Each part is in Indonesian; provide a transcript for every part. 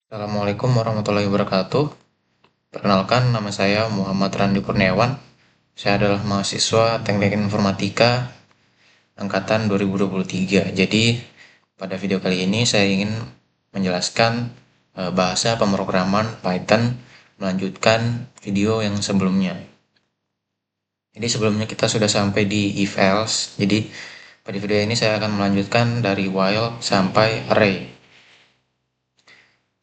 Assalamualaikum warahmatullahi wabarakatuh. Perkenalkan, nama saya Muhammad Randi Kurniawan. Saya adalah mahasiswa Teknik Informatika angkatan 2023. Jadi, pada video kali ini saya ingin menjelaskan bahasa pemrograman Python melanjutkan video yang sebelumnya. Jadi, sebelumnya kita sudah sampai di if else. Jadi, pada video ini saya akan melanjutkan dari while sampai array.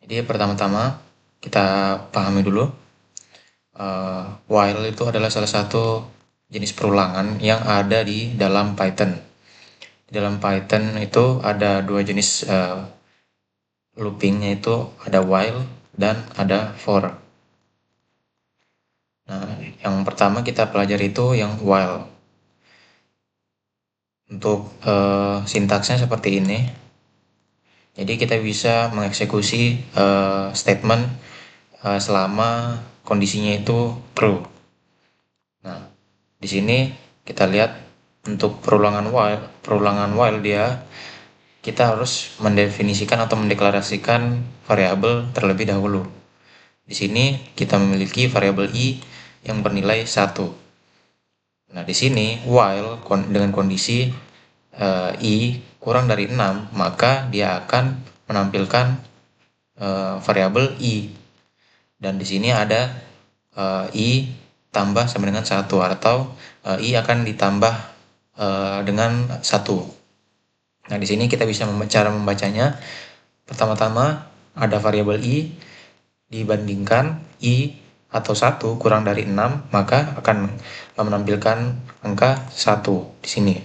Jadi, pertama-tama kita pahami dulu. While itu adalah salah satu jenis perulangan yang ada di dalam Python. Di dalam Python itu ada dua jenis looping, yaitu ada while dan ada for. Nah, yang pertama kita pelajari itu yang while. Untuk sintaksnya seperti ini. Jadi kita bisa mengeksekusi statement selama kondisinya itu true. Nah, di sini kita lihat untuk perulangan while kita harus mendefinisikan atau mendeklarasikan variabel terlebih dahulu. Di sini kita memiliki variabel i yang bernilai 1. Nah, di sini while dengan kondisi i kurang dari 6, maka dia akan menampilkan variabel i. Dan di sini ada i tambah sama dengan 1, atau i akan ditambah dengan 1. Nah, di sini kita bisa cara membacanya. Pertama-tama ada variabel i dibandingkan i atau 1 kurang dari 6, maka akan menampilkan angka 1 di sini.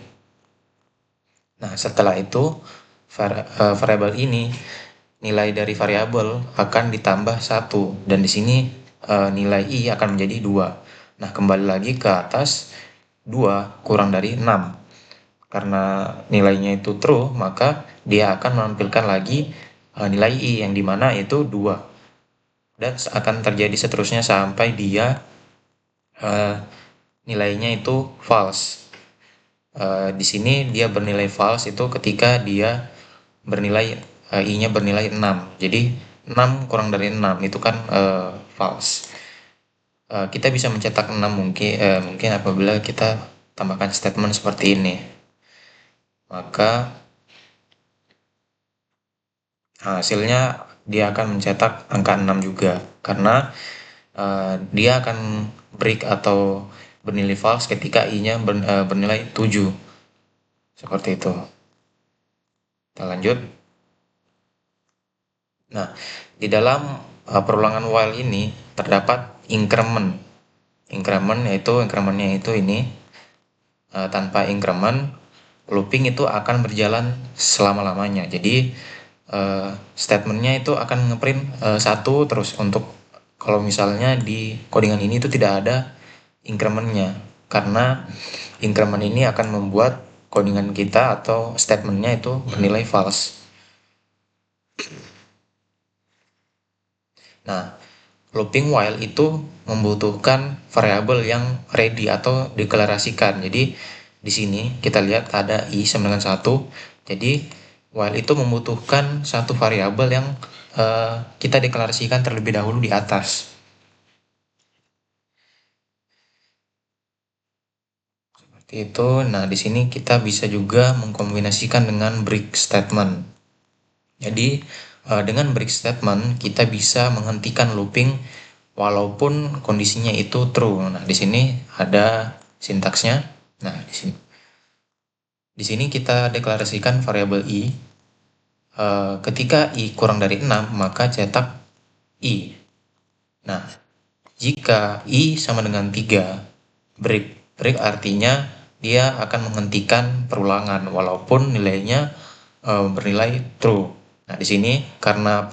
Nah, setelah itu variabel ini, nilai dari variabel akan ditambah 1, dan di sini nilai i akan menjadi 2. Nah, kembali lagi ke atas, 2 kurang dari 6. Karena nilainya itu true, maka dia akan menampilkan lagi nilai i yang dimana itu 2. Dan akan terjadi seterusnya sampai dia nilainya itu false. Di sini dia bernilai false itu ketika dia bernilai i-nya bernilai 6. Jadi 6 kurang dari 6 itu kan false. Kita bisa mencetak 6 mungkin apabila kita tambahkan statement seperti ini. Maka hasilnya dia akan mencetak angka 6 juga, karena dia akan break atau bernilai false ketika i-nya bernilai 7. Seperti itu. Kita lanjut. Nah, di dalam perulangan while ini terdapat increment. Incrementnya itu ini. Tanpa increment, looping itu akan berjalan selama-lamanya. Jadi statementnya itu akan ngeprint 1 terus. Untuk kalau misalnya di codingan ini itu tidak ada incrementnya, karena increment ini akan membuat codingan kita atau statementnya itu bernilai false. Nah, looping while itu membutuhkan variabel yang ready atau deklarasikan. Jadi di sini kita lihat ada i sama dengan 1. Jadi while itu membutuhkan satu variabel yang kita deklarasikan terlebih dahulu di atas. Seperti itu. Nah, di sini kita bisa juga mengkombinasikan dengan break statement. Jadi dengan break statement kita bisa menghentikan looping walaupun kondisinya itu true. Nah, di sini ada sintaksnya. Nah, di sini kita deklarasikan variabel i. Ketika i kurang dari 6, maka cetak i. Nah, jika i sama dengan 3, break. Break artinya dia akan menghentikan perulangan walaupun nilainya bernilai true. Nah, di sini karena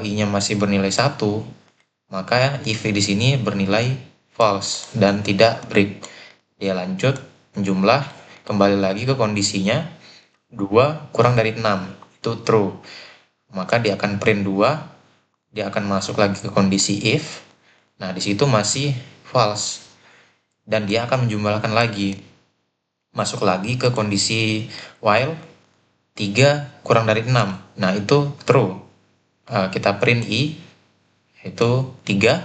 i-nya masih bernilai 1, maka if di sini bernilai false dan tidak break. Dia lanjut menjumlah, kembali lagi ke kondisinya 2 kurang dari 6, itu true. Maka dia akan print 2, dia akan masuk lagi ke kondisi if. Nah, di situ masih false dan dia akan menjumlahkan lagi, masuk lagi ke kondisi while 3 kurang dari 6. Nah, itu true. kita print i itu 3,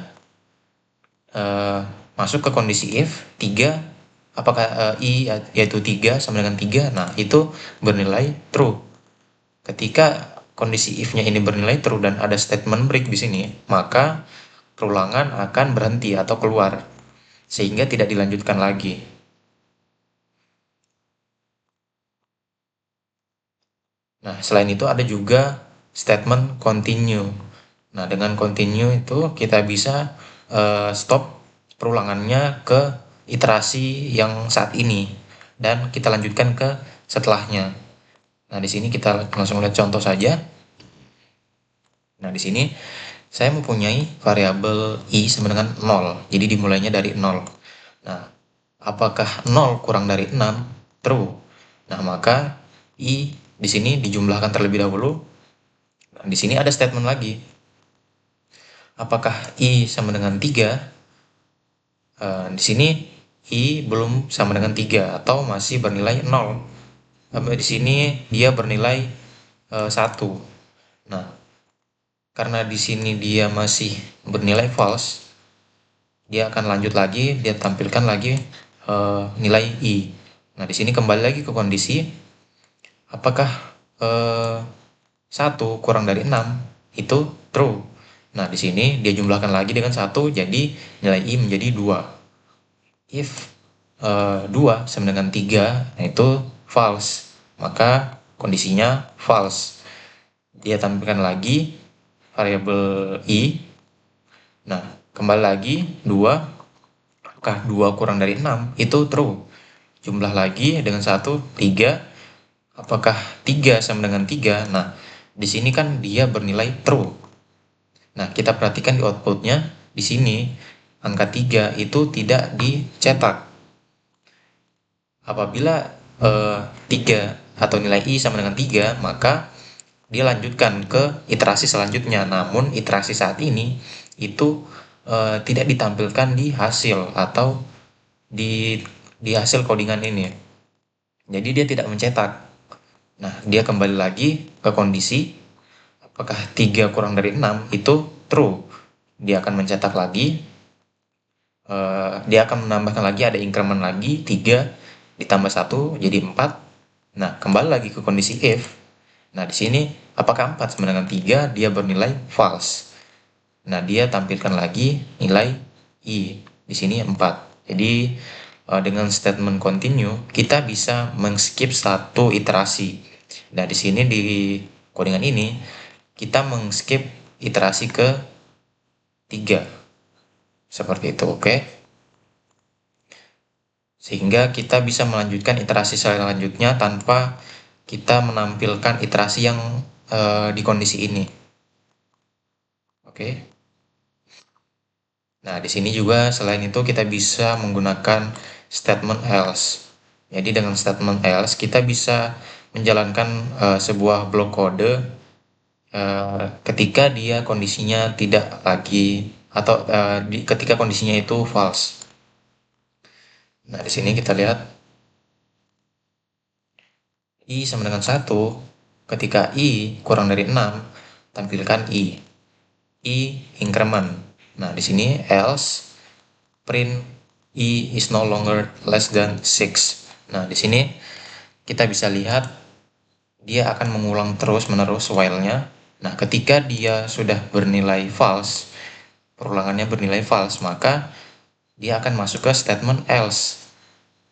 masuk ke kondisi if 3, apakah i yaitu 3 sama dengan 3, nah itu bernilai true. Ketika kondisi if-nya ini bernilai true dan ada statement break di sini, maka perulangan akan berhenti atau keluar, sehingga tidak dilanjutkan lagi. Nah, selain itu ada juga statement continue. Nah, dengan continue itu kita bisa stop perulangannya ke iterasi yang saat ini dan kita lanjutkan ke setelahnya. Nah, di sini kita langsung lihat contoh saja. Nah, di sini saya mempunyai variabel i sama dengan 0. Jadi dimulainya dari 0. Nah, apakah 0 kurang dari 6? True. Nah, maka i di sini dijumlahkan terlebih dahulu. Nah, di sini ada statement lagi. Apakah i sama dengan 3? Di sini i belum sama dengan 3 atau masih bernilai 0. Di sini dia bernilai 1. Nah, karena di sini dia masih bernilai false, dia akan lanjut lagi, dia tampilkan lagi nilai i. Nah, di sini kembali lagi ke kondisi, apakah 1 kurang dari 6 itu true. Nah, di sini dia jumlahkan lagi dengan 1, jadi nilai i menjadi 2. If 2 sama dengan 3, nah itu false. Maka kondisinya false. Dia tampilkan lagi variabel i. Nah, kembali lagi 2. Apakah 2 kurang dari 6? Itu true. Jumlah lagi dengan 1, 3. Apakah 3 sama dengan 3? Nah, di sini kan dia bernilai true. Nah, kita perhatikan di outputnya. Di sini angka 3 itu tidak dicetak. Apabila 3 atau nilai i sama dengan 3, maka dia lanjutkan ke iterasi selanjutnya. Namun iterasi saat ini itu tidak ditampilkan di hasil atau di hasil codingan ini. Jadi dia tidak mencetak. Nah, dia kembali lagi ke kondisi apakah 3 kurang dari 6 itu true. Dia akan mencetak lagi. Dia akan menambahkan lagi, ada increment lagi 3 ditambah 1 jadi 4. Nah, kembali lagi ke kondisi if. Nah, di sini apakah 4 sama dengan 3? Dia bernilai false. Nah, dia tampilkan lagi nilai i. Di sini 4. Jadi dengan statement continue kita bisa mengskip satu iterasi. Nah, di sini di codingan ini kita mengskip iterasi ke 3. Seperti itu, oke? Sehingga kita bisa melanjutkan iterasi selanjutnya tanpa kita menampilkan iterasi yang di kondisi ini. Oke. Nah, di sini juga selain itu kita bisa menggunakan statement else. Jadi dengan statement else kita bisa menjalankan sebuah blok kode ketika dia kondisinya tidak lagi atau ketika kondisinya itu false. Nah, di sini kita lihat i sama dengan 1. Ketika i kurang dari 6, tampilkan i. I increment. Nah, di sini else print i is no longer less than 6. Nah, di sini kita bisa lihat dia akan mengulang terus-menerus while-nya. Nah, ketika dia sudah bernilai false, perulangannya bernilai false, maka dia akan masuk ke statement else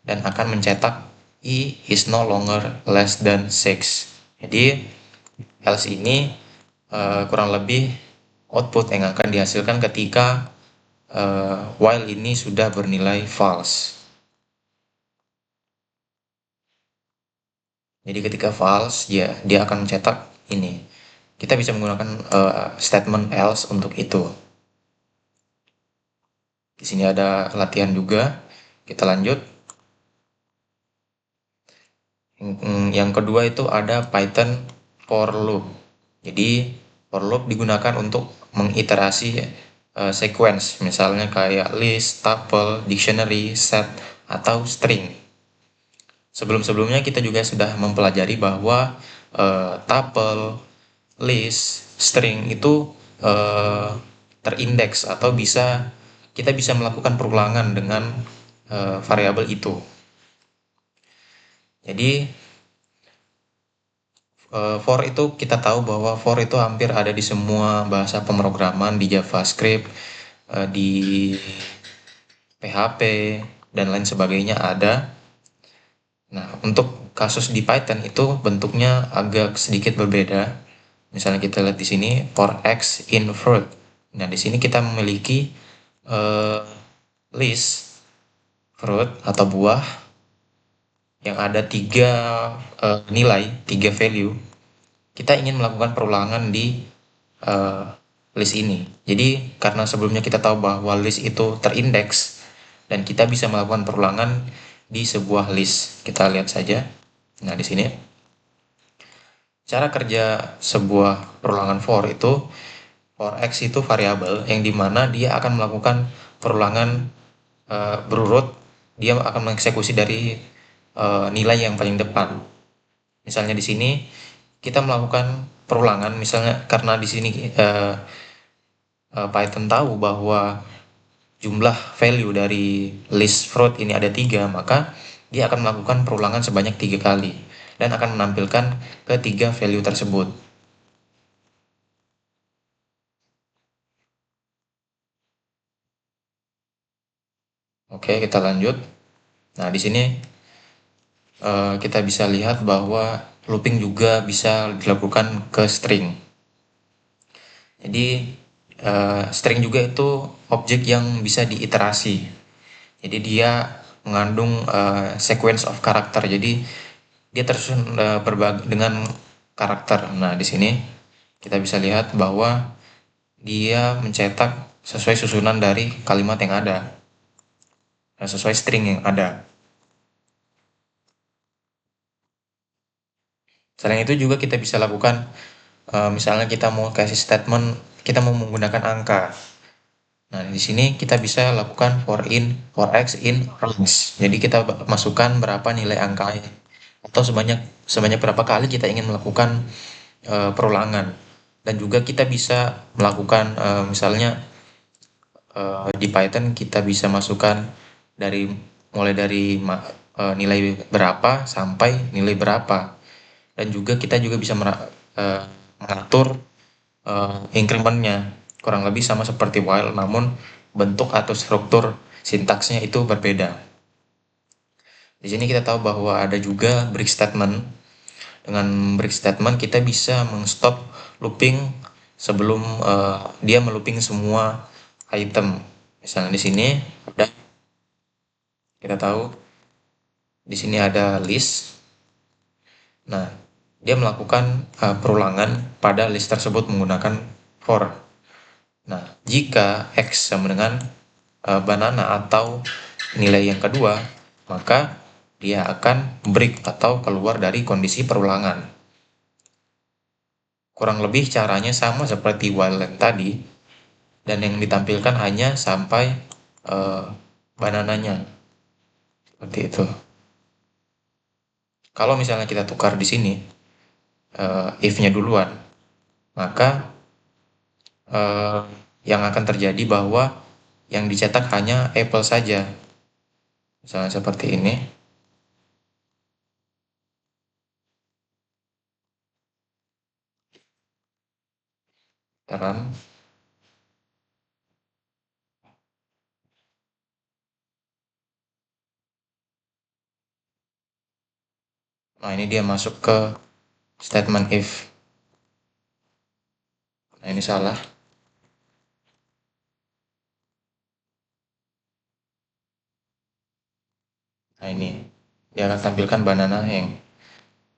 dan akan mencetak i is no longer less than 6. Jadi else ini kurang lebih output yang akan dihasilkan ketika while ini sudah bernilai false. Jadi ketika false, ya dia akan mencetak ini. Kita bisa menggunakan statement else untuk itu. Di sini ada latihan juga. Kita lanjut. Yang kedua itu ada Python for loop. Jadi for loop digunakan untuk mengiterasi sequence, misalnya kayak list, tuple, dictionary, set, atau string. Sebelum-sebelumnya kita juga sudah mempelajari bahwa tuple, list, string itu terindeks atau kita bisa melakukan perulangan dengan variabel itu. Jadi for itu kita tahu bahwa for itu hampir ada di semua bahasa pemrograman, di JavaScript, di PHP, dan lain sebagainya ada. Nah, untuk kasus di Python itu bentuknya agak sedikit berbeda. Misalnya kita lihat di sini for x in fruit. Nah, di sini kita memiliki uh, list fruit atau buah yang ada nilai, 3 value. Kita ingin melakukan perulangan di uh, list ini. Jadi karena sebelumnya kita tahu bahwa list itu terindeks dan kita bisa melakukan perulangan di sebuah list. Kita lihat saja. Nah, di sini cara kerja sebuah perulangan for itu, for x itu variabel yang dimana dia akan melakukan perulangan berurut. Dia akan mengeksekusi dari nilai yang paling depan. Misalnya di sini kita melakukan perulangan, misalnya karena di sini Python tahu bahwa jumlah value dari list fruit ini ada 3, maka dia akan melakukan perulangan sebanyak 3 kali dan akan menampilkan ketiga value tersebut. Oke, kita lanjut. Nah, di sini kita bisa lihat bahwa looping juga bisa dilakukan ke string. Jadi string juga itu objek yang bisa diiterasi. Jadi dia mengandung sequence of karakter. Jadi dia tersusun dengan karakter. Nah, di sini kita bisa lihat bahwa dia mencetak sesuai susunan dari kalimat yang ada, sesuai string yang ada. Selain itu juga kita bisa lakukan, misalnya kita mau kasih statement, kita mau menggunakan angka. Nah, di sini kita bisa lakukan for x in range. Jadi kita masukkan berapa nilai angkanya atau sebanyak berapa kali kita ingin melakukan perulangan. Dan juga kita bisa melakukan misalnya di Python kita bisa masukkan mulai dari nilai berapa sampai nilai berapa. Dan juga kita juga bisa mengatur incrementnya, kurang lebih sama seperti while, namun bentuk atau struktur sintaksnya itu berbeda. Di sini kita tahu bahwa ada juga break statement. Dengan break statement kita bisa mengstop looping sebelum dia melooping semua item. Misalnya di sini kita tahu di sini ada list. Nah, dia melakukan perulangan pada list tersebut menggunakan for. Nah, jika x sama dengan banana atau nilai yang kedua, maka dia akan break atau keluar dari kondisi perulangan. Kurang lebih caranya sama seperti while yang tadi, dan yang ditampilkan hanya sampai banananya. Seperti itu. Kalau misalnya kita tukar di sini, if-nya duluan, maka yang akan terjadi bahwa yang dicetak hanya apple saja. Misalnya seperti ini. Taran. Nah, ini dia masuk ke statement if. Nah, ini salah. Nah, ini dia akan tampilkan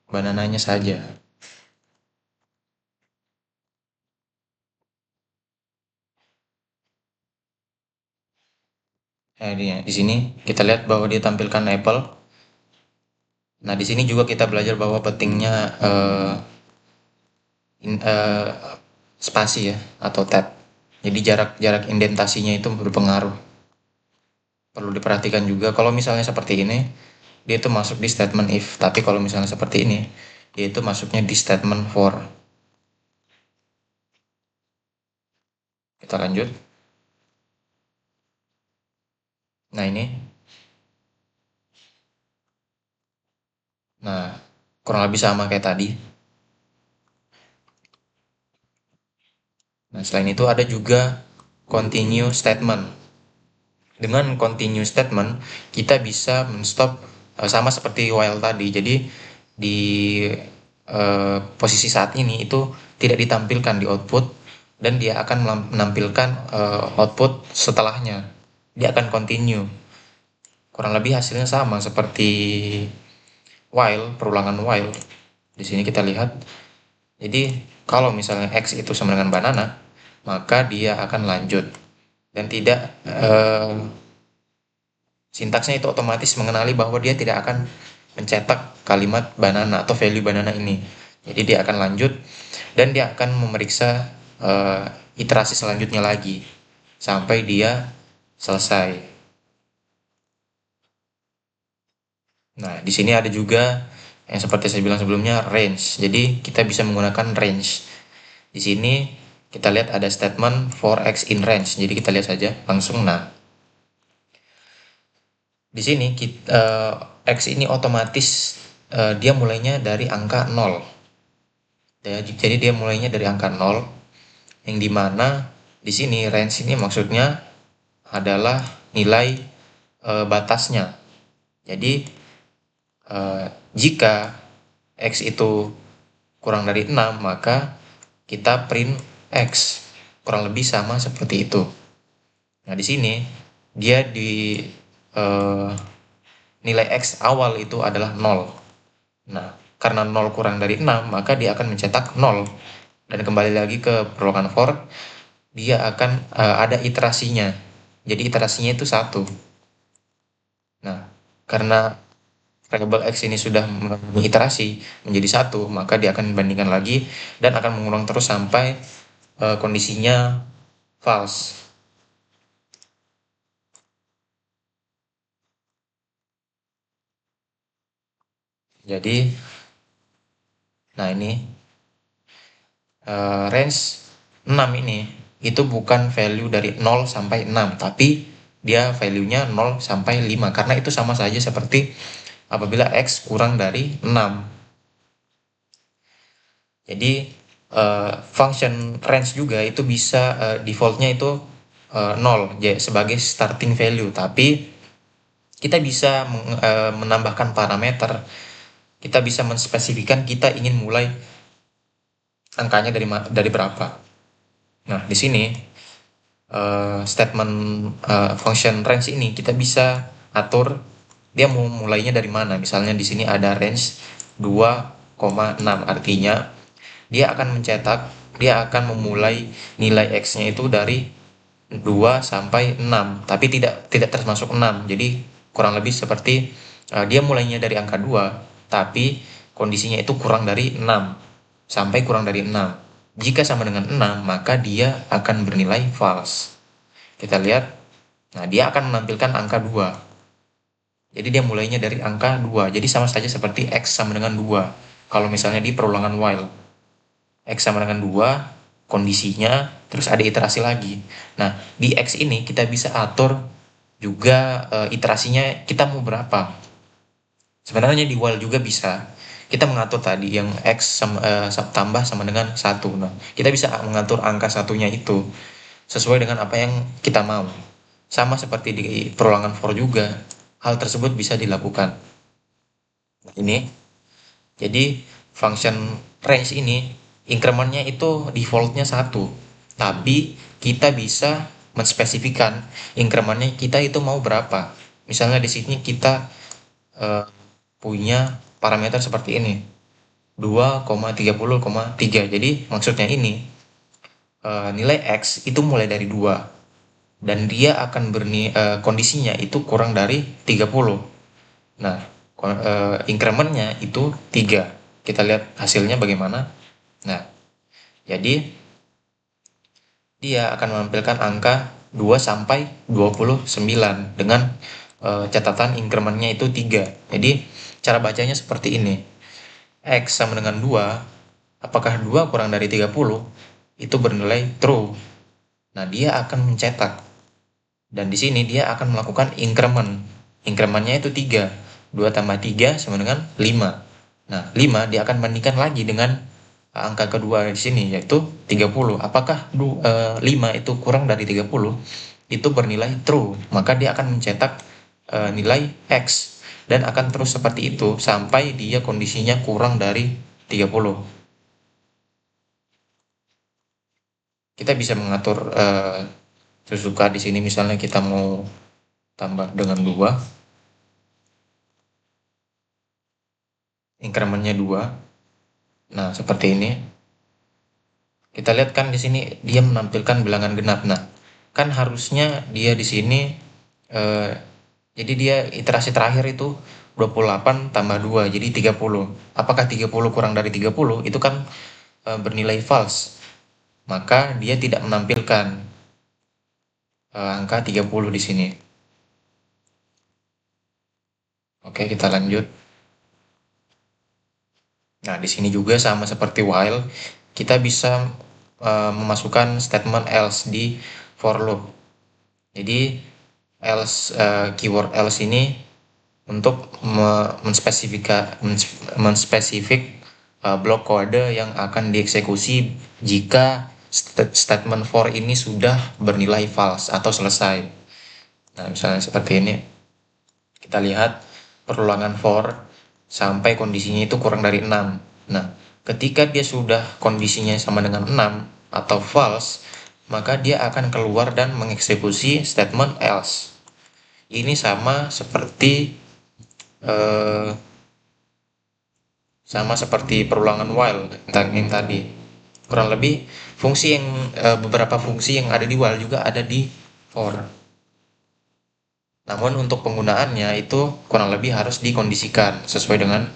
banananya saja. Nah, di sini kita lihat bahwa dia tampilkan apple. Nah, di sini juga kita belajar bahwa pentingnya spasi ya atau tab. Jadi jarak indentasinya itu berpengaruh. Perlu diperhatikan juga kalau misalnya seperti ini, dia itu masuk di statement if. Tapi kalau misalnya seperti ini, dia itu masuknya di statement for. Kita lanjut. Nah, ini. Nah, kurang lebih sama kayak tadi. Nah, selain itu ada juga continue statement. Dengan continue statement, kita bisa men-stop sama seperti while tadi. Jadi di posisi saat ini itu tidak ditampilkan di output dan dia akan menampilkan output setelahnya. Dia akan continue. Kurang lebih hasilnya sama seperti while, perulangan while. Di sini kita lihat. Jadi kalau misalnya X itu sama dengan banana, maka dia akan lanjut dan tidak sintaksnya itu otomatis mengenali bahwa dia tidak akan mencetak kalimat banana atau value banana ini. Jadi dia akan lanjut dan dia akan memeriksa iterasi selanjutnya lagi sampai dia selesai. Nah, di sini ada juga yang seperti saya bilang sebelumnya range. Jadi kita bisa menggunakan range. Di sini kita lihat ada statement for X in range. Jadi kita lihat saja langsung. Nah, di sini X ini otomatis dia mulainya dari angka 0. Jadi dia mulainya dari angka 0 yang dimana di sini range ini maksudnya adalah nilai batasnya. Jadi jika X itu kurang dari 6, maka kita print X. Kurang lebih sama seperti itu. Nah, di sini dia di nilai X awal itu adalah 0. Nah, karena 0 kurang dari 6, maka dia akan mencetak 0. Dan kembali lagi ke perlukan for, dia akan ada iterasinya. Jadi iterasinya itu 1. Nah, karena variabel X ini sudah mengiterasi menjadi 1, maka dia akan membandingkan lagi dan akan mengulang terus sampai kondisinya false. Jadi, nah ini range 6 ini itu bukan value dari 0 sampai 6, tapi dia value-nya 0 sampai 5 karena itu sama saja seperti apabila X kurang dari 6. Jadi function range juga itu bisa defaultnya itu 0 sebagai starting value, tapi kita bisa menambahkan parameter. Kita bisa menspesifikkan kita ingin mulai angkanya dari berapa. Nah, di sini statement function range ini kita bisa atur dia mau mulainya dari mana. Misalnya di sini ada range 2,6, artinya dia akan memulai nilai X-nya itu dari 2 sampai 6, tapi tidak termasuk 6. Jadi kurang lebih seperti dia mulainya dari angka 2, tapi kondisinya itu kurang dari 6 sampai kurang dari 6. Jika sama dengan 6, maka dia akan bernilai false. Kita lihat, nah dia akan menampilkan angka 2. Jadi dia mulainya dari angka 2. Jadi sama saja seperti X sama dengan 2. Kalau misalnya di perulangan while. X sama dengan 2, kondisinya, terus ada iterasi lagi. Nah, di X ini kita bisa atur juga iterasinya kita mau berapa. Sebenarnya di while juga bisa. Kita mengatur tadi yang X tambah sama dengan 1. Nah, kita bisa mengatur angka satunya itu sesuai dengan apa yang kita mau. Sama seperti di perulangan for juga, hal tersebut bisa dilakukan. Nah, ini, jadi function range ini, incrementnya itu defaultnya 1. Tapi kita bisa menspesifikan incrementnya kita itu mau berapa. Misalnya di sini kita punya parameter seperti ini. 2,30,3. Jadi maksudnya ini nilai X itu mulai dari 2 dan dia akan kondisinya itu kurang dari 30. Nah, incrementnya itu 3. Kita lihat hasilnya bagaimana. Nah, jadi dia akan menampilkan angka 2 sampai 29 dengan catatan incrementnya itu 3. Jadi cara bacanya seperti ini. X sama dengan 2, apakah 2 kurang dari 30? Itu bernilai true. Nah, dia akan mencetak. Dan di sini dia akan melakukan increment. Incrementnya itu 3. 2 tambah 3 sama dengan 5. Nah, 5 dia akan bandingkan lagi dengan angka kedua di sini, yaitu 30. Apakah 5 itu kurang dari 30? Itu bernilai true. Maka dia akan mencetak nilai X. Dan akan terus seperti itu sampai dia kondisinya kurang dari 30. Kita bisa mengatur sesuka di sini, misalnya kita mau tambah dengan 2, incrementnya 2. Nah, seperti ini. Kita lihat kan di sini dia menampilkan bilangan genap. Nah, kan harusnya dia di sini eh, jadi dia iterasi terakhir itu 28 tambah 2 jadi 30. Apakah 30 kurang dari 30? Itu kan bernilai false. Maka dia tidak menampilkan angka 30 di sini. Oke, kita lanjut. Nah, di sini juga sama seperti while, kita bisa memasukkan statement else di for loop. Jadi else, keyword else ini untuk menspesifik blok kode yang akan dieksekusi jika statement for ini sudah bernilai false atau selesai. Nah, misalnya seperti ini. Kita lihat perulangan for sampai kondisinya itu kurang dari 6. Nah, ketika dia sudah kondisinya sama dengan 6 atau false, maka dia akan keluar dan mengeksekusi statement else. Ini eh, sama seperti perulangan while yang tadi. Kurang lebih fungsi yang beberapa fungsi yang ada di while juga ada di for. Namun untuk penggunaannya itu kurang lebih harus dikondisikan sesuai dengan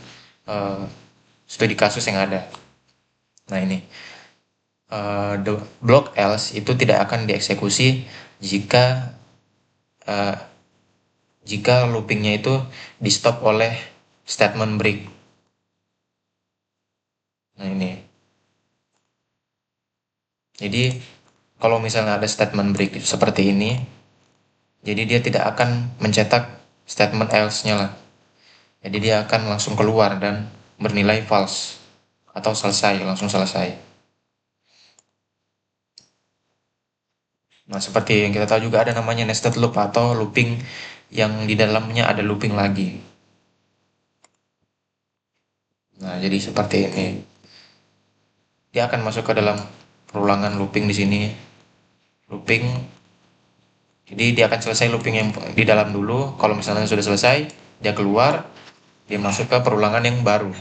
studi kasus yang ada. Nah, ini the block else itu tidak akan dieksekusi jika uh, jika loopingnya itu di stop oleh statement break. Nah, ini. Jadi kalau misalnya ada statement break seperti ini, jadi dia tidak akan mencetak statement else-nya lah. Jadi dia akan langsung keluar dan bernilai false atau selesai, langsung selesai. Nah, seperti yang kita tahu juga ada namanya nested loop atau looping yang di dalamnya ada looping lagi. Nah, jadi seperti ini. Dia akan masuk ke dalam perulangan looping di sini. Looping. Jadi dia akan selesai looping yang di dalam dulu. Kalau misalnya sudah selesai, dia keluar, dia masuk ke perulangan yang baru.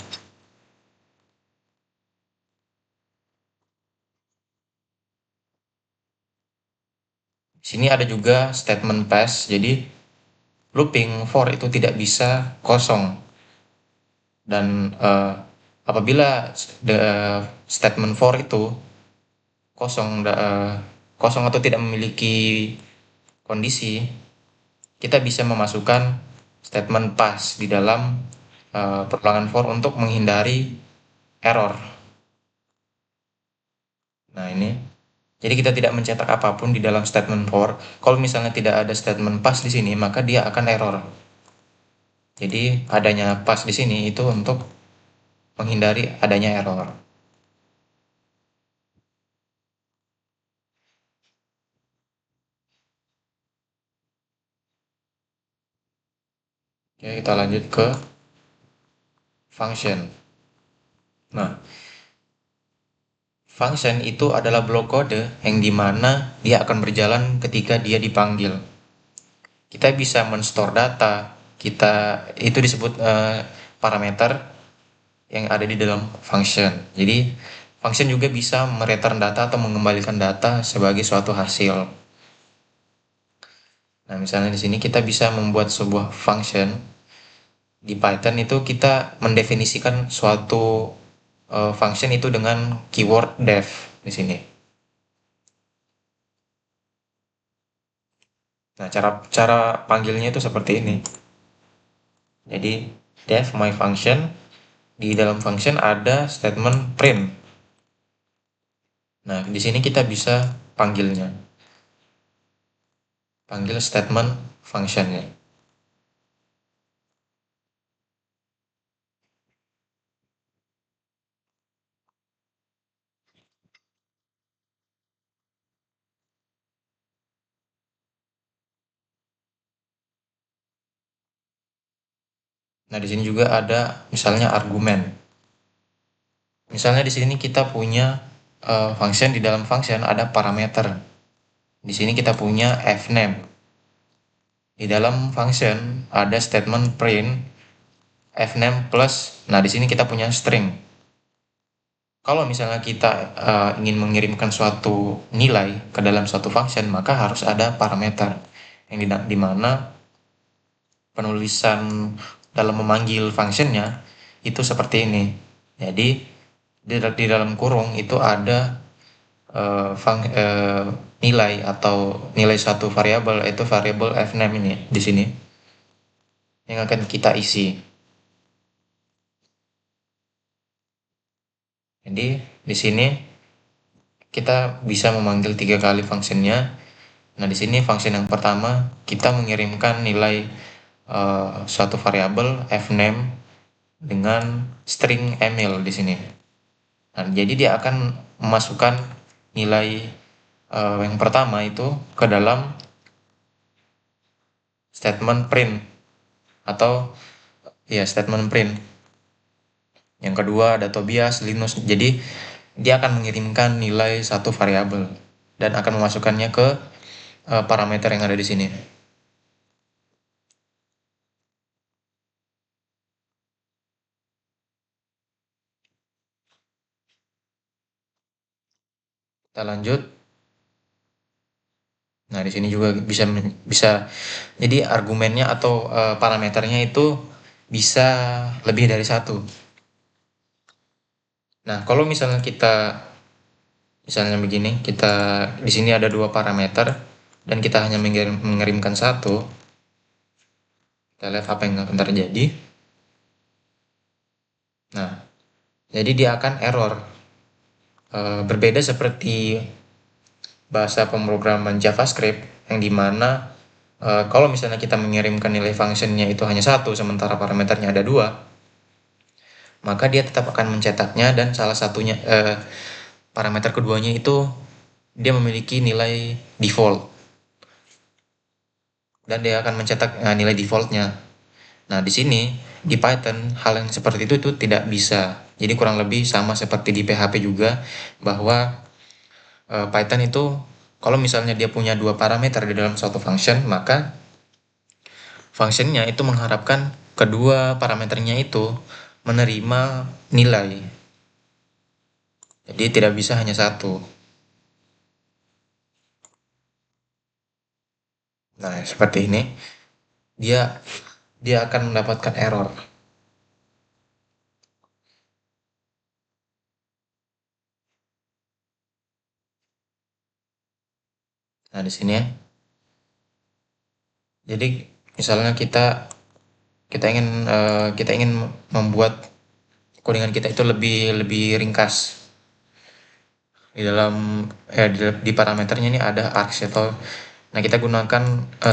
Sini ada juga statement pass. Jadi looping for itu tidak bisa kosong. Dan apabila the statement for itu kosong atau tidak memiliki kondisi, kita bisa memasukkan statement pass di dalam perulangan for untuk menghindari error. Nah, ini. Jadi kita tidak mencetak apapun di dalam statement for. Kalau misalnya tidak ada statement pass di sini, maka dia akan error. Jadi adanya pass di sini itu untuk menghindari adanya error. Oke, kita lanjut ke function. Nah, function itu adalah blok kode yang dimana dia akan berjalan ketika dia dipanggil. Kita bisa men-store data, itu disebut parameter yang ada di dalam function. Jadi function juga bisa mereturn data atau mengembalikan data sebagai suatu hasil. Nah, misalnya di sini kita bisa membuat sebuah function. Di Python itu kita mendefinisikan suatu function itu dengan keyword def di sini. Nah, cara panggilnya itu seperti ini. Jadi def my function, di dalam function ada statement print. Nah, di sini kita bisa panggilnya. panggil statement functionnya. Nah, di sini juga ada misalnya argumen. Misalnya di sini kita punya function, di dalam function ada parameter. Di sini kita punya fname. Di dalam function ada statement print fname plus. Nah, di sini kita punya string. Kalau misalnya kita ingin mengirimkan suatu nilai ke dalam suatu function, maka harus ada parameter yang di mana penulisan dalam memanggil functionnya itu seperti ini. Jadi di dalam kurung itu ada nilai atau nilai suatu variabel, yaitu variabel fname ini di sini yang akan kita isi. Jadi di sini kita bisa memanggil 3 kali functionnya. Nah, di sini function yang pertama kita mengirimkan nilai suatu variabel fname dengan string email di sini. Nah, jadi dia akan memasukkan nilai yang pertama itu ke dalam statement print atau ya statement print. Yang kedua ada Tobias, Linus. Jadi dia akan mengirimkan nilai satu variabel dan akan memasukkannya ke parameter yang ada di sini. Kita lanjut. Nah, di sini juga bisa jadi argumennya atau parameternya itu bisa lebih dari satu. Nah, kalau misalnya misalnya begini, kita di sini ada 2 parameter dan kita hanya mengirimkan satu. Kita lihat apa yang akan terjadi. Nah, jadi dia akan error. Berbeda seperti bahasa pemrograman JavaScript yang dimana kalau misalnya kita mengirimkan nilai functionnya itu hanya satu sementara parameternya ada 2, maka dia tetap akan mencetaknya dan salah satunya parameter keduanya itu dia memiliki nilai default dan dia akan mencetak nilai defaultnya. Nah, di sini di Python hal yang seperti itu tidak bisa. Jadi kurang lebih sama seperti di PHP juga, bahwa Python itu kalau misalnya dia punya 2 parameter di dalam suatu function, maka functionnya itu mengharapkan kedua parameternya itu menerima nilai. Jadi tidak bisa hanya satu. Nah, seperti ini. Dia akan mendapatkan error. Nah, di sini ya. Jadi misalnya kita ingin membuat codingan kita itu lebih ringkas. Di parameternya ini ada args atau nah kita gunakan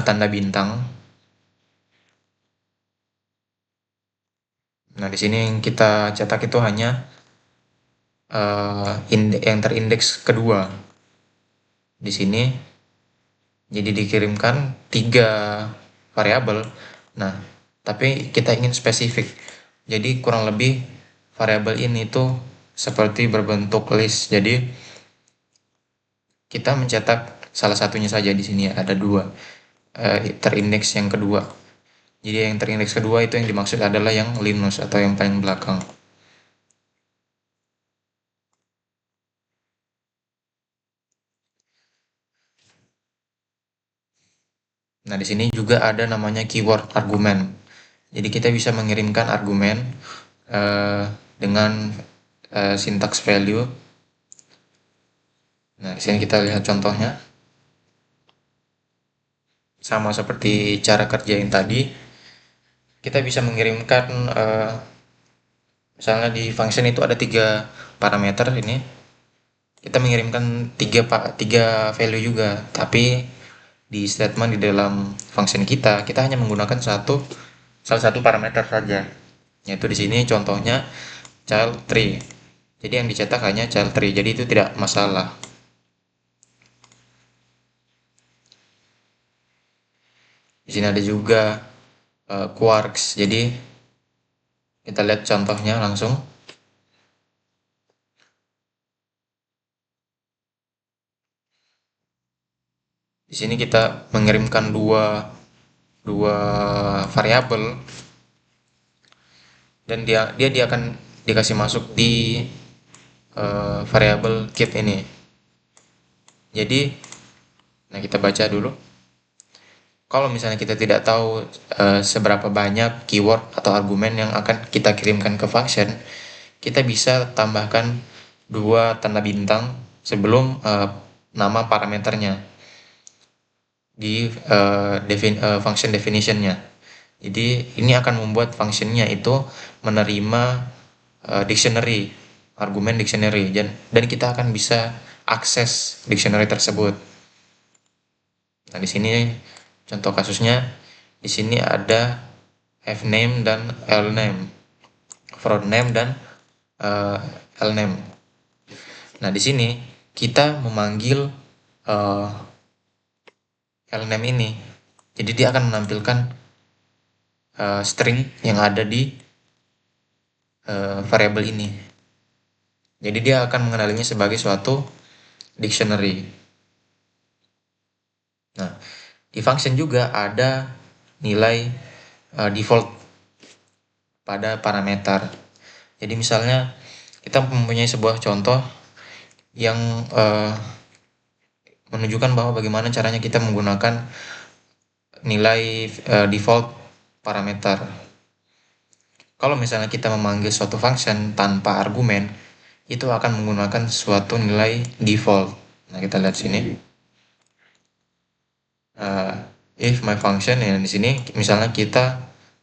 tanda bintang. Nah, di sini yang kita cetak itu hanya yang terindeks kedua. Di sini jadi dikirimkan 3 variabel. Nah, tapi kita ingin spesifik. Jadi kurang lebih variabel ini tuh seperti berbentuk list. Jadi kita mencetak salah satunya saja di sini ada 2 terindeks yang kedua. Jadi yang terindeks kedua itu yang dimaksud adalah yang Linus atau yang paling belakang. Nah, di sini juga ada namanya keyword argumen. Jadi kita bisa mengirimkan argumen dengan syntax value. Nah, di sini kita lihat contohnya. Sama seperti cara kerja yang tadi, kita bisa mengirimkan misalnya di function itu ada 3 parameter ini. Kita mengirimkan 3 value juga, tapi di statement di dalam function kita hanya menggunakan salah satu parameter saja, yaitu di sini contohnya child 3. Jadi yang dicetak hanya child 3, jadi itu tidak masalah. Di sini ada juga quarks. Jadi kita lihat contohnya langsung. Di sini kita mengirimkan dua variabel dan dia akan dikasih masuk di variabel keep ini. Jadi, nah kita baca dulu. Kalau misalnya kita tidak tahu seberapa banyak keyword atau argumen yang akan kita kirimkan ke function, kita bisa tambahkan dua tanda bintang sebelum nama parameternya di function definition-nya. Jadi ini akan membuat functionnya itu menerima dictionary, argumen dictionary, dan kita akan bisa akses dictionary tersebut. Nah, di sini contoh kasusnya, di sini ada fname dan lname, frontname dan lname. Nah, di sini kita memanggil lname ini. Jadi dia akan menampilkan string yang ada di variabel ini. Jadi dia akan mengenalinya sebagai suatu dictionary. Nah, di function juga ada nilai default pada parameter. Jadi misalnya kita mempunyai sebuah contoh yang menunjukkan bahwa bagaimana caranya kita menggunakan nilai default parameter. Kalau misalnya kita memanggil suatu function tanpa argumen, itu akan menggunakan suatu nilai default. Nah, kita lihat sini. If my function, ya di sini misalnya kita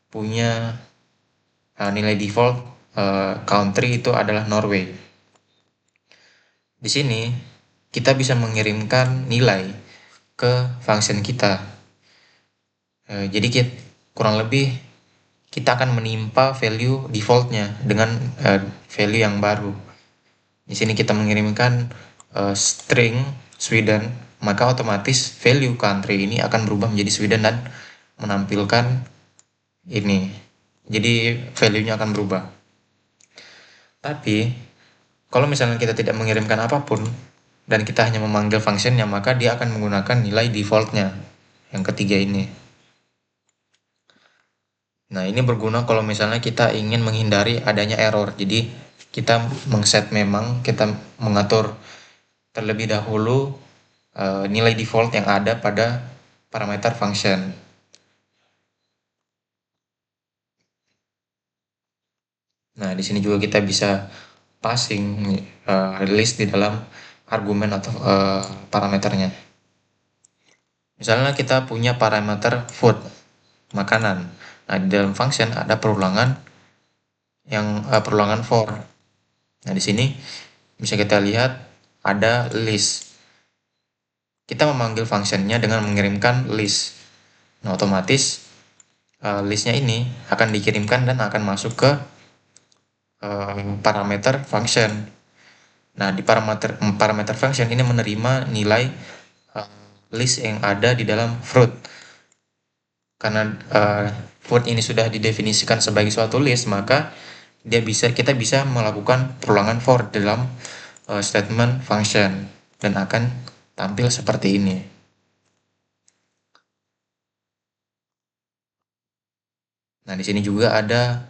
punya nilai default country itu adalah Norway. Di sini kita bisa mengirimkan nilai ke function kita. Jadi kurang lebih kita akan menimpa value defaultnya dengan value yang baru. Di sini kita mengirimkan string Sweden, maka otomatis value country ini akan berubah menjadi Sweden dan menampilkan ini. Jadi value-nya akan berubah. Tapi kalau misalnya kita tidak mengirimkan apapun dan kita hanya memanggil function-nya, maka dia akan menggunakan nilai default-nya yang ketiga ini. Nah, ini berguna kalau misalnya kita ingin menghindari adanya error. Jadi kita kita mengatur terlebih dahulu nilai default yang ada pada parameter function. Nah, di sini juga kita bisa passing list di dalam argumen atau parameternya. Misalnya kita punya parameter food, makanan. Nah, di dalam function ada perulangan for. Nah, di sini bisa kita lihat ada list. Kita memanggil functionnya dengan mengirimkan list. Nah, otomatis listnya ini akan dikirimkan dan akan masuk ke parameter function. Nah, di parameter function ini menerima nilai list yang ada di dalam fruit. Karena fruit ini sudah didefinisikan sebagai suatu list, maka kita bisa melakukan perulangan for dalam statement function dan akan tampil seperti ini. Nah, di sini juga ada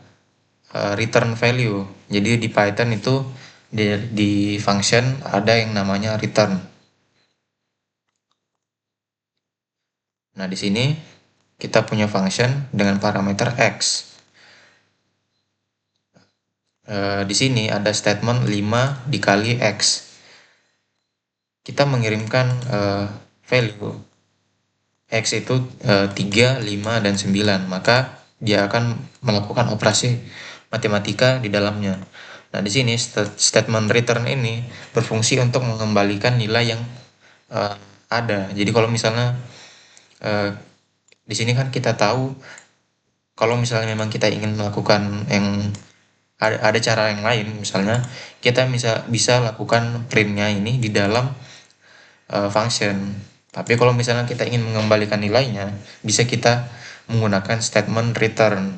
return value. Jadi di Python itu di function ada yang namanya return. Nah, di sini kita punya function dengan parameter x. Di sini ada statement 5 dikali x. Kita mengirimkan value x itu 3, 5, dan 9, maka dia akan melakukan operasi matematika di dalamnya. Nah, di sini statement return ini berfungsi untuk mengembalikan nilai yang ada. Jadi kalau misalnya Eee, di sini kan kita tahu kalau misalnya memang kita ingin melakukan yang ada cara yang lain, misalnya kita bisa lakukan print-nya ini di dalam function. Tapi kalau misalnya kita ingin mengembalikan nilainya, bisa kita menggunakan statement return.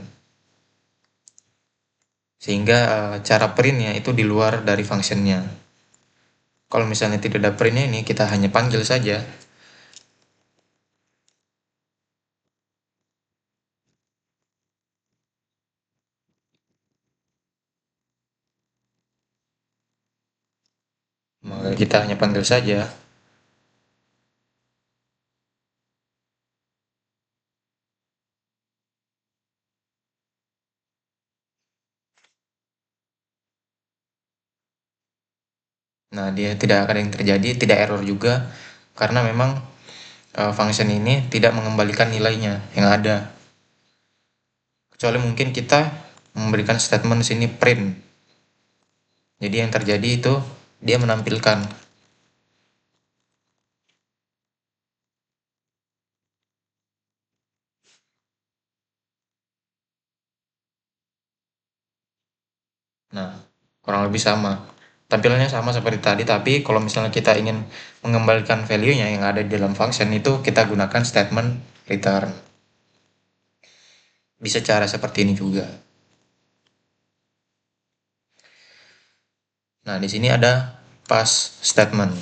Sehingga cara printnya itu di luar dari functionnya. Kalau misalnya tidak ada printnya ini, kita hanya panggil saja. Maka kita hanya panggil saja. Nah, dia tidak akan yang terjadi, tidak error juga, karena memang function ini tidak mengembalikan nilainya yang ada. Kecuali mungkin kita memberikan statement sini print. Jadi yang terjadi itu dia menampilkan. Nah, kurang lebih sama. Tampilannya sama seperti tadi, tapi kalau misalnya kita ingin mengembalikan value-nya yang ada di dalam function itu kita gunakan statement return. Bisa cara seperti ini juga. Nah, di sini ada pass statement.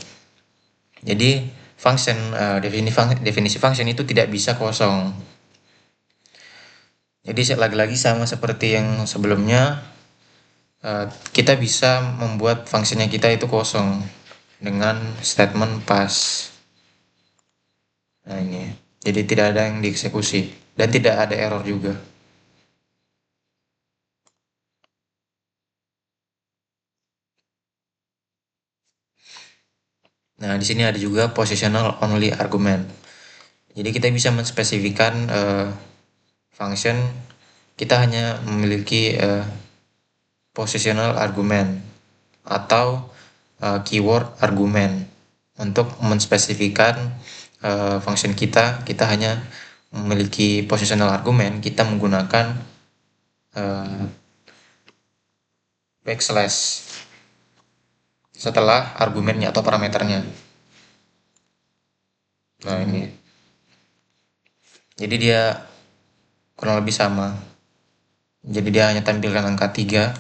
Jadi function definisi function itu tidak bisa kosong. Jadi lagi-lagi sama seperti yang sebelumnya, kita bisa membuat fungsinya kita itu kosong dengan statement pass. Nah ini, jadi tidak ada yang dieksekusi dan tidak ada error juga. Nah di sini ada juga positional only argument. Jadi kita bisa menspesifikan function kita hanya memiliki positional argument atau keyword argument. Untuk menspesifikan function kita hanya memiliki positional argument, kita menggunakan backslash setelah argumennya atau parameternya. Nah ini, jadi dia kurang lebih sama. Jadi dia hanya tampilkan angka 3.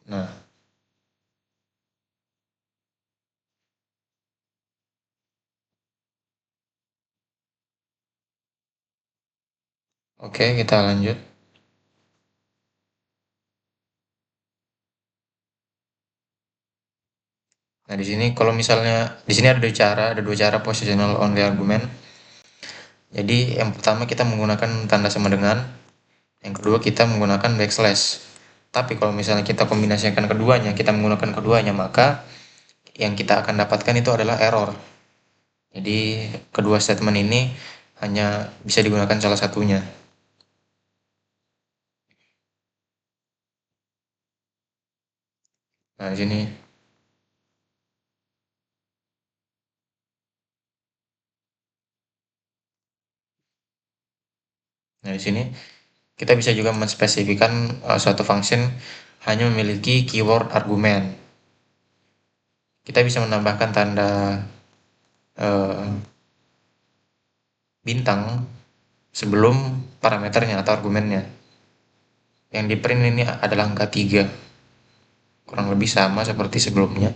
Nah, oke, kita lanjut. Nah, di sini kalau misalnya di sini ada dua cara positional only argument. Jadi yang pertama kita menggunakan tanda sama dengan, yang kedua kita menggunakan backslash. Tapi kalau misalnya kita kombinasikan keduanya, kita menggunakan keduanya, maka yang kita akan dapatkan itu adalah error. Jadi kedua statement ini hanya bisa digunakan salah satunya. Nah, di sini. Nah, di sini kita bisa juga menspesifikkan suatu function hanya memiliki keyword argumen. Kita bisa menambahkan tanda bintang sebelum parameternya atau argumennya. Yang di print ini adalah angka 3. Kurang lebih sama seperti sebelumnya.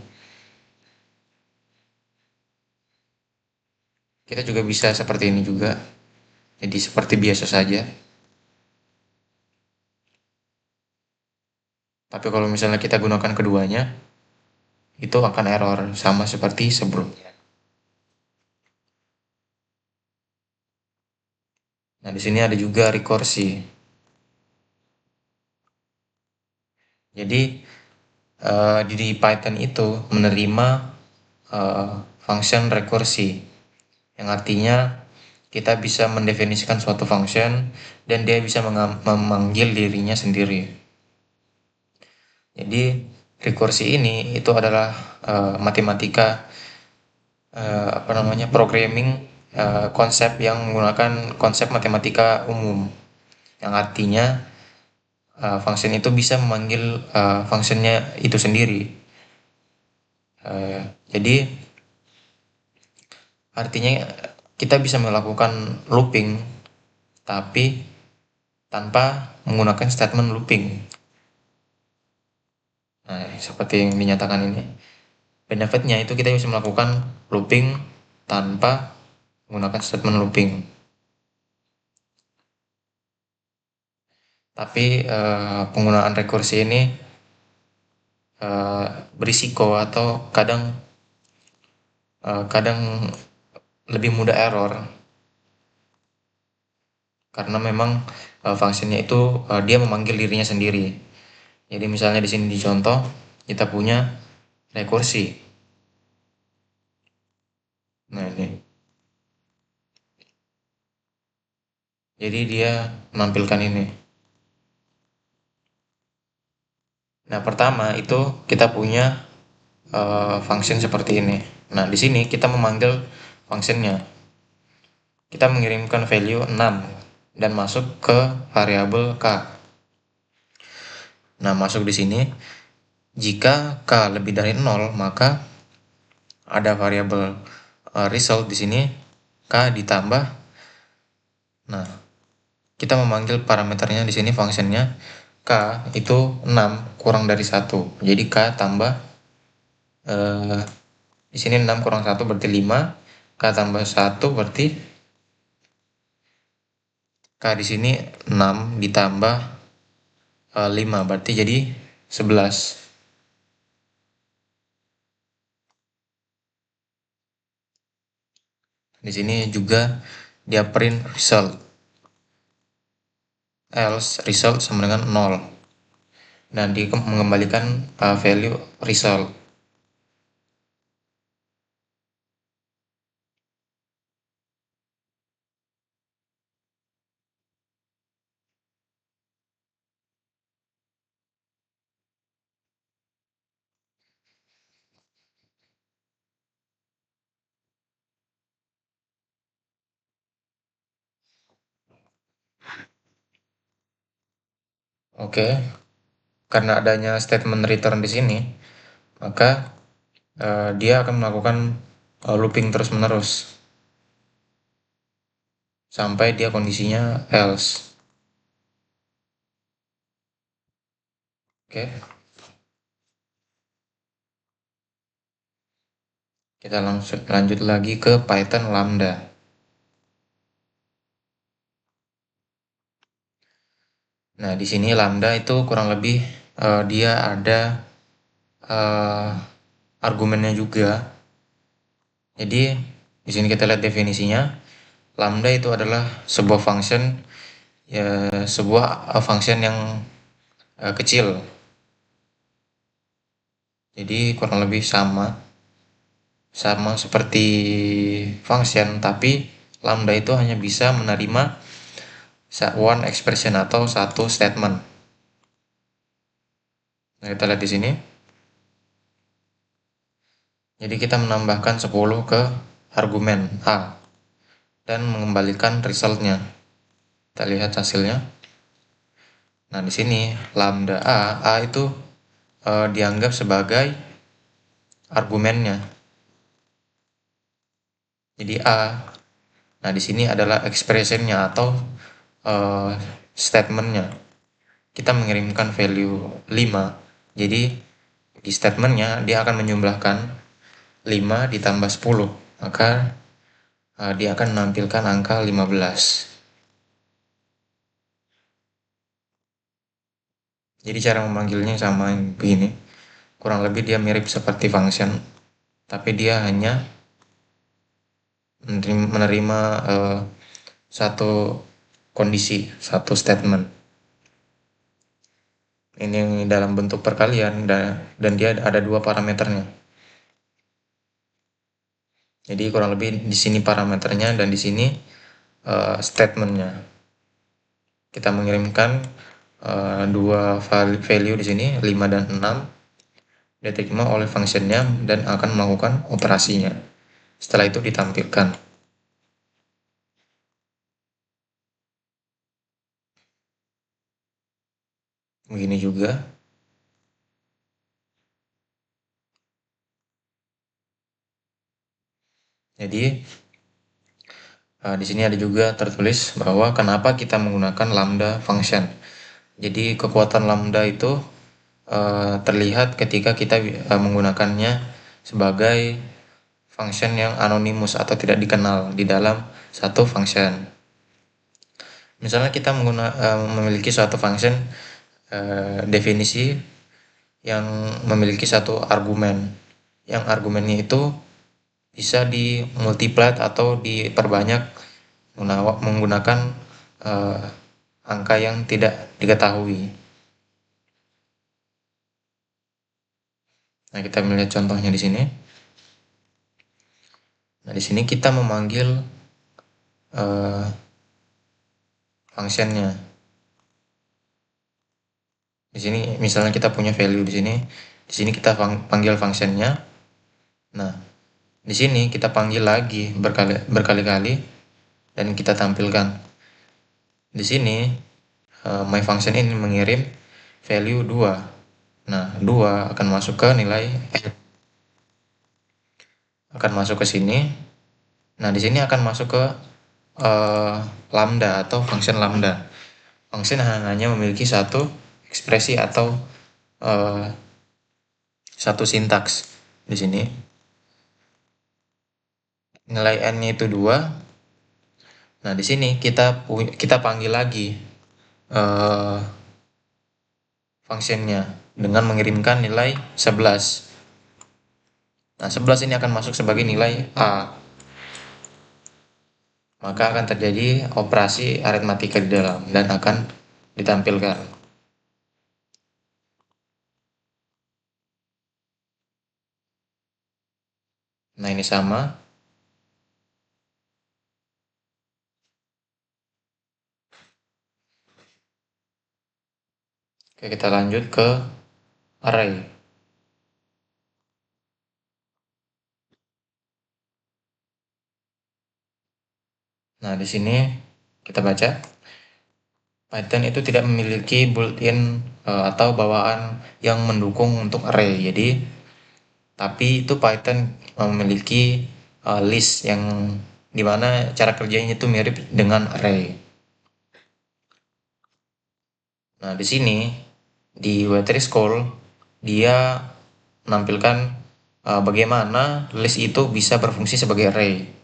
Kita juga bisa seperti ini juga. Jadi seperti biasa saja. Tapi kalau misalnya kita gunakan keduanya, itu akan error sama seperti sebelumnya. Nah, di sini ada juga rekursi. Jadi di Python itu menerima function rekursi, yang artinya kita bisa mendefinisikan suatu function dan dia bisa memanggil dirinya sendiri. Jadi rekursi ini itu adalah matematika programming konsep yang menggunakan konsep matematika umum, yang artinya function itu bisa memanggil functionnya itu sendiri. Jadi artinya kita bisa melakukan looping tapi tanpa menggunakan statement looping. Nah, seperti yang dinyatakan ini. Benefitnya itu kita bisa melakukan looping tanpa menggunakan statement looping. Tapi penggunaan rekursi ini berisiko atau kadang lebih mudah error karena memang fungsinya itu dia memanggil dirinya sendiri. Jadi misalnya di sini dicontoh kita punya rekursi. Nah ini. Jadi dia menampilkan ini. Nah pertama itu kita punya function seperti ini. Nah di sini kita memanggil functionnya. Kita mengirimkan value 6 dan masuk ke variabel k. Nah, masuk di sini, jika k lebih dari 0, maka ada variabel result di sini, k ditambah. Nah, kita memanggil parameternya di sini fungsinya k itu 6 kurang dari 1. Jadi k tambah di sini 6 kurang 1 berarti 5, k tambah 1 berarti k di sini 6 ditambah 5 berarti jadi 11. Di sini juga dia print result. Else result sama dengan 0. Dan dia mengembalikan value result. Oke. Karena adanya statement return di sini, maka dia akan melakukan looping terus-menerus sampai dia kondisinya else. Oke. Kita langsung lanjut lagi ke Python Lambda. Nah, di sini Lambda itu kurang lebih dia ada argumennya juga. Jadi di sini kita lihat definisinya. Lambda itu adalah sebuah function, ya sebuah function yang kecil. Jadi kurang lebih sama seperti function, tapi lambda itu hanya bisa menerima one expression atau satu statement. Nah, kita lihat di sini. Jadi kita menambahkan 10 ke argumen A dan mengembalikan resultnya. Kita lihat hasilnya. Nah, di sini lambda A itu dianggap sebagai argumennya. Jadi A. Nah, di sini adalah expressionnya atau statementnya. Kita mengirimkan value 5. Jadi di statementnya dia akan menjumlahkan 5 ditambah 10. Maka dia akan menampilkan angka 15. Jadi cara memanggilnya sama begini. Kurang lebih dia mirip seperti function, tapi dia hanya menerima satu kondisi, satu statement. Ini dalam bentuk perkalian dan dia ada 2 parameternya. Jadi kurang lebih di sini parameternya dan di sini statementnya. Kita mengirimkan 2 value di sini 5 dan 6 diterima oleh functionnya dan akan melakukan operasinya. Setelah itu ditampilkan. Begini juga. Jadi di sini ada juga tertulis bahwa kenapa kita menggunakan lambda function. Jadi kekuatan lambda itu terlihat ketika kita menggunakannya sebagai function yang anonimus atau tidak dikenal di dalam satu function. Misalnya kita memiliki suatu function definisi yang memiliki satu argumen, yang argumennya itu bisa dimultiply atau diperbanyak menggunakan angka yang tidak diketahui. Nah, kita melihat contohnya di sini. Nah, di sini kita memanggil functionnya. Di sini misalnya kita punya value di sini. Di sini kita panggil functionnya. Nah, di sini kita panggil lagi berkali-kali dan kita tampilkan. Di sini my function ini mengirim value 2. Nah, 2 akan masuk ke nilai akan masuk ke sini. Nah, di sini akan masuk ke lambda atau function lambda. Function hanya memiliki satu ekspresi atau satu sintaks di sini. Nilai n-nya itu 2. Nah, di sini kita panggil lagi functionnya dengan mengirimkan nilai 11. Nah, 11 ini akan masuk sebagai nilai A. Maka akan terjadi operasi aritmatika di dalam dan akan ditampilkan. Nah, ini sama. Oke, kita lanjut ke array. Nah, di sini kita baca. Python itu tidak memiliki built-in atau bawaan yang mendukung untuk array. Jadi, tapi itu Python memiliki list yang dimana cara kerjanya itu mirip dengan array. Nah, di sini di wtrScroll dia menampilkan bagaimana list itu bisa berfungsi sebagai array.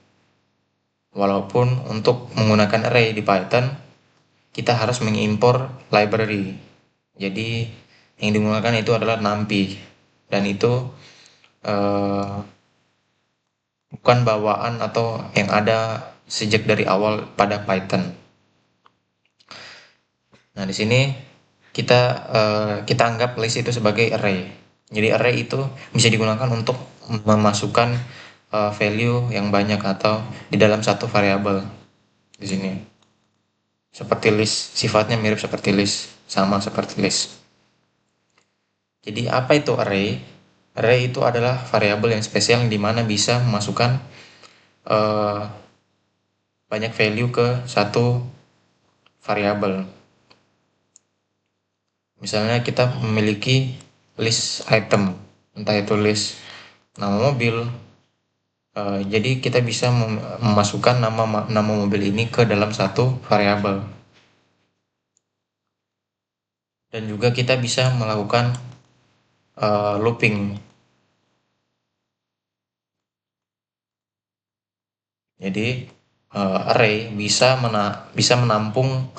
Walaupun untuk menggunakan array di Python kita harus mengimpor library. Jadi yang digunakan itu adalah NumPy dan itu bukan bawaan atau yang ada sejak dari awal pada Python. Nah, di sini kita anggap list itu sebagai array. Jadi array itu bisa digunakan untuk memasukkan value yang banyak atau di dalam satu variabel di sini. Seperti list, sifatnya mirip seperti list, sama seperti list. Jadi apa itu array? Array itu adalah variabel yang spesial yang dimana bisa memasukkan banyak value ke satu variabel. Misalnya kita memiliki list item, entah itu list nama mobil. Jadi kita bisa memasukkan nama mobil ini ke dalam satu variabel. Dan juga kita bisa melakukan looping. Jadi array bisa menampung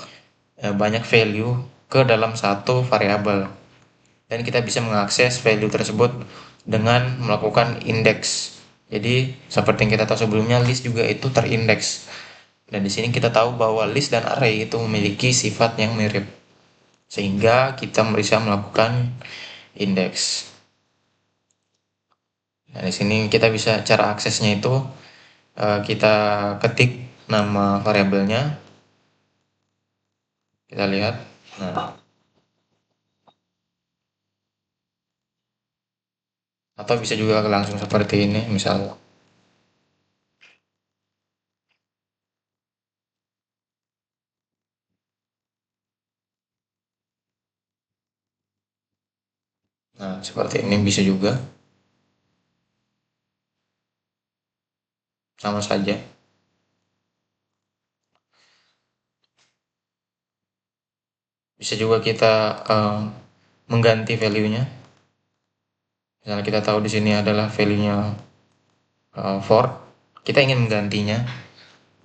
banyak value ke dalam satu variabel. Dan kita bisa mengakses value tersebut dengan melakukan index. Jadi seperti yang kita tahu sebelumnya, list juga itu terindeks. Dan di sini kita tahu bahwa list dan array itu memiliki sifat yang mirip. Sehingga kita bisa melakukan indeks. Nah, di sini kita bisa cara aksesnya itu kita ketik nama variabelnya. Kita lihat. Nah, Atau bisa juga langsung seperti ini misalnya. Nah, seperti ini bisa juga, sama saja. Bisa juga kita mengganti value-nya. Misalnya kita tahu di sini adalah value-nya for, kita ingin menggantinya,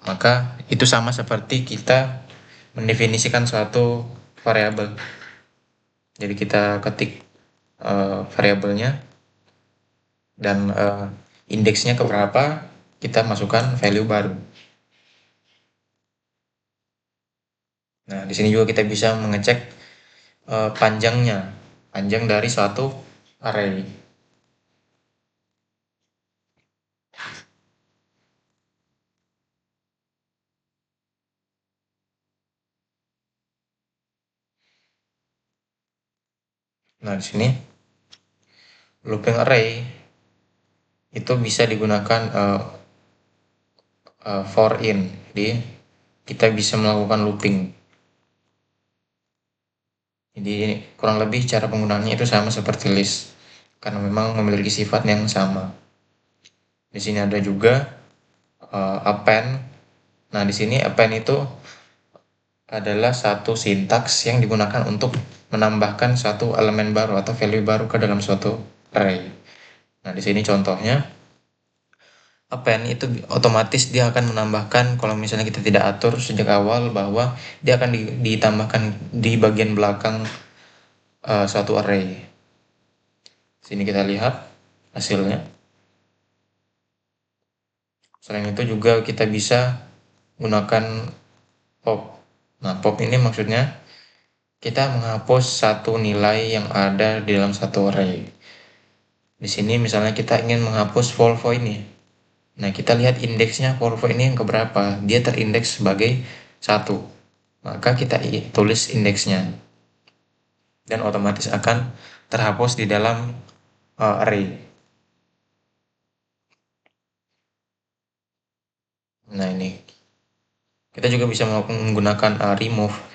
maka itu sama seperti kita mendefinisikan suatu variabel. Jadi kita ketik variabelnya dan indeksnya ke berapa, kita masukkan value baru. Nah, di sini juga kita bisa mengecek panjang dari suatu array. Nah, di sini looping array itu bisa digunakan for in. Jadi kita bisa melakukan looping. Jadi kurang lebih cara penggunaannya itu sama seperti list karena memang memiliki sifat yang sama. Di sini ada juga append. Nah, di sini append itu adalah satu sintaks yang digunakan untuk menambahkan suatu elemen baru atau value baru ke dalam suatu array. Nah, di sini contohnya append itu otomatis dia akan menambahkan kalau misalnya kita tidak atur sejak awal bahwa dia akan ditambahkan di bagian belakang suatu array. Sini kita lihat hasilnya. Selain itu juga kita bisa gunakan pop. Nah, pop ini maksudnya kita menghapus satu nilai yang ada di dalam satu array. Di sini misalnya kita ingin menghapus Volvo ini. Nah, kita lihat indeksnya Volvo ini yang keberapa. Dia terindeks sebagai 1. Maka kita tulis indeksnya. Dan otomatis akan terhapus di dalam array. Nah, ini. Kita juga bisa menggunakan remove.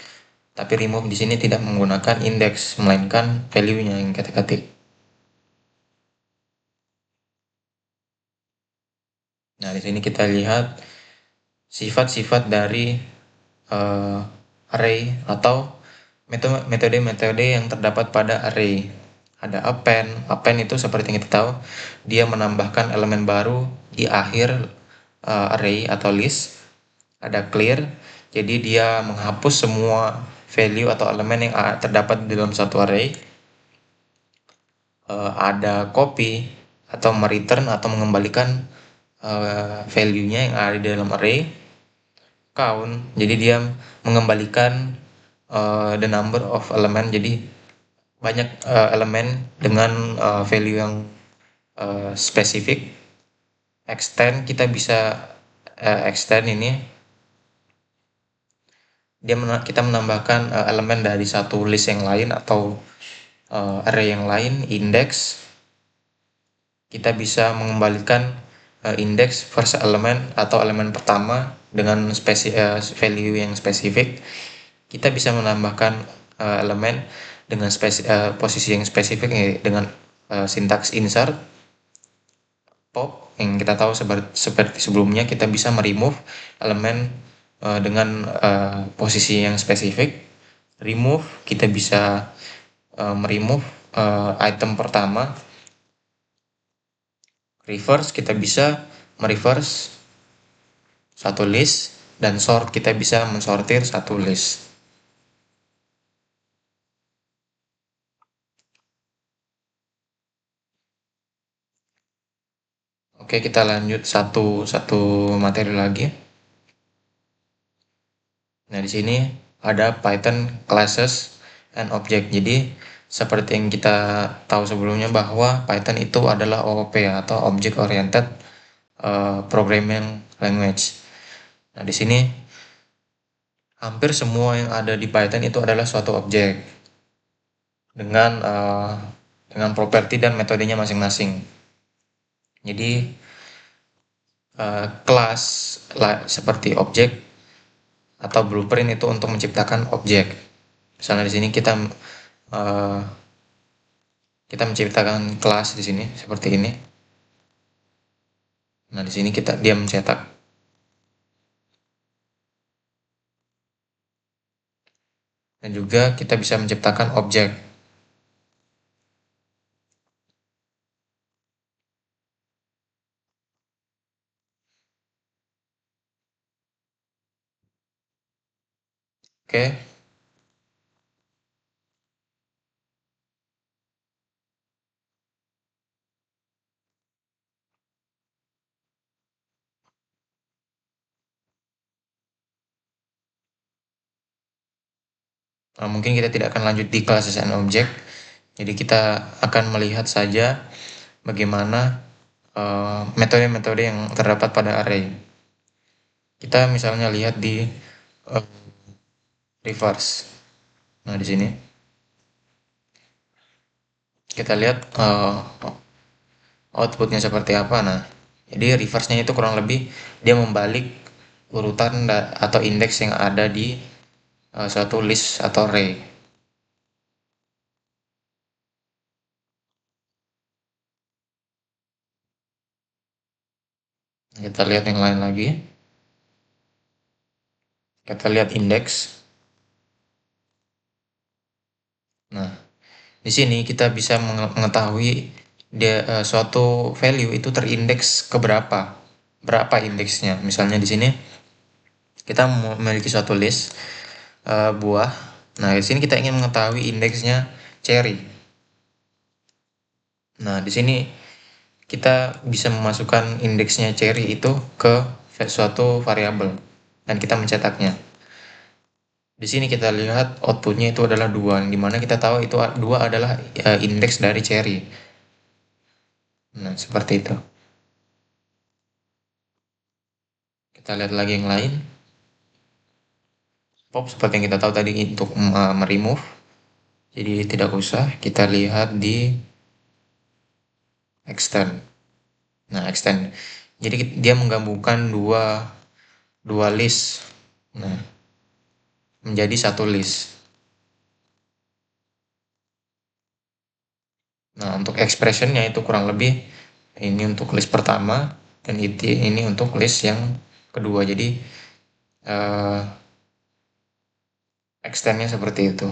Tapi remove di sini tidak menggunakan indeks, melainkan value-nya yang kita ketik. Nah, di sini kita lihat sifat-sifat dari array atau metode-metode yang terdapat pada array. Ada append. Append itu seperti yang kita tahu, dia menambahkan elemen baru di akhir array atau list. Ada clear, jadi dia menghapus semua value atau elemen yang terdapat di dalam satu array. Ada copy atau mereturn atau mengembalikan value-nya yang ada di dalam array. Count, jadi dia mengembalikan the number of element, jadi banyak elemen dengan value yang spesifik. Extend, kita bisa extend ini kita menambahkan elemen dari satu list yang lain atau array yang lain. Index, kita bisa mengembalikan index first element atau elemen pertama dengan value yang spesifik. Kita bisa menambahkan elemen dengan posisi yang spesifik dengan sintaks insert. Pop, yang kita tahu seperti sebelumnya, kita bisa meremove elemen dengan posisi yang spesifik. Remove, kita bisa meremove item pertama. Reverse, kita bisa mereverse satu list. Dan sort, kita bisa mensortir satu list. Oke, kita lanjut satu materi lagi. Nah, di sini ada Python classes and object. Jadi seperti yang kita tahu sebelumnya bahwa Python itu adalah OOP atau Object Oriented Programming Language. Nah, di sini hampir semua yang ada di Python itu adalah suatu objek dengan dengan properti dan metodenya masing-masing. Jadi kelas seperti objek atau blueprint itu untuk menciptakan objek. Misalnya di sini uh, kita menciptakan kelas di sini seperti ini. Nah, di sini dia mencetak. Dan juga kita bisa menciptakan objek. Oke. Nah, mungkin kita tidak akan lanjut di classes and object. Jadi kita akan melihat saja bagaimana metode-metode yang terdapat pada array. Kita misalnya lihat di reverse. Nah, di sini kita lihat outputnya seperti apa. Nah, jadi reverse-nya itu kurang lebih dia membalik urutan atau indeks yang ada di suatu list atau array. Kita lihat yang lain lagi. Kita lihat indeks. Nah, di sini kita bisa mengetahui suatu value itu terindeks ke berapa indeksnya. Misalnya di sini kita memiliki suatu list buah. Nah, di sini kita ingin mengetahui indeksnya cherry. Nah, di sini kita bisa memasukkan indeksnya cherry itu ke suatu variabel dan kita mencetaknya. Di sini kita lihat outputnya itu adalah 2, di mana kita tahu itu 2 adalah indeks dari cherry. Nah, seperti itu. Kita lihat lagi yang lain. Pop seperti yang kita tahu tadi untuk meremove. Jadi tidak usah, kita lihat di extend. Nah, extend. Jadi dia menggabungkan dua list. Nah, menjadi satu list. Nah, untuk expressionnya itu kurang lebih ini untuk list pertama dan ini untuk list yang kedua. Jadi extendnya seperti itu.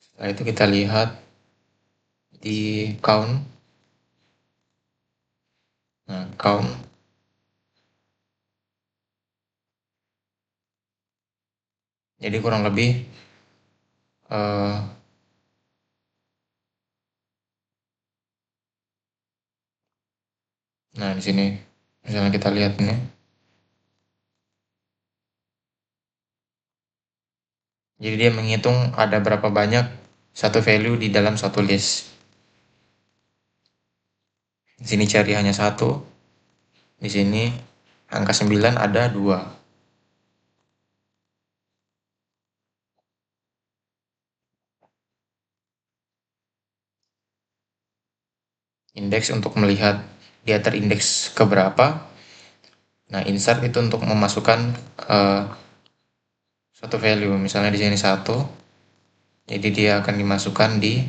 Setelah itu kita lihat di count. Nah, count. Jadi kurang lebih nah di sini misalnya kita lihat ini. Jadi dia menghitung ada berapa banyak satu value di dalam satu list. Di sini cari hanya 1. Di sini angka 9 ada 2. Indeks untuk melihat dia terindeks ke berapa. Nah, insert itu untuk memasukkan suatu value. Misalnya di sini 1. Jadi dia akan dimasukkan di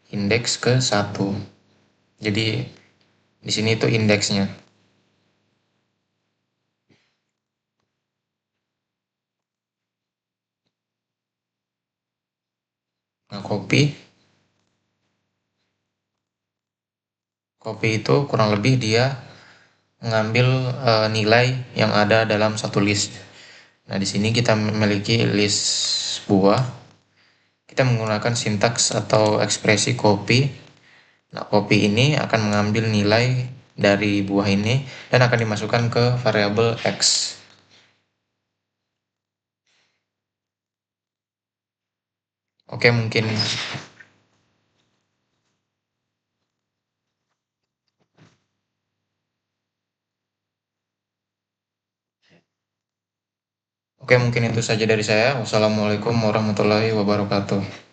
indeks ke 1. Jadi di sini itu indeksnya. Nah, copy itu kurang lebih dia mengambil nilai yang ada dalam satu list. Nah, di sini kita memiliki list buah. Kita menggunakan sintaks atau ekspresi copy. Nah, copy ini akan mengambil nilai dari buah ini dan akan dimasukkan ke variabel X. Oke, mungkin Oke, mungkin itu saja dari saya. Wassalamualaikum warahmatullahi wabarakatuh.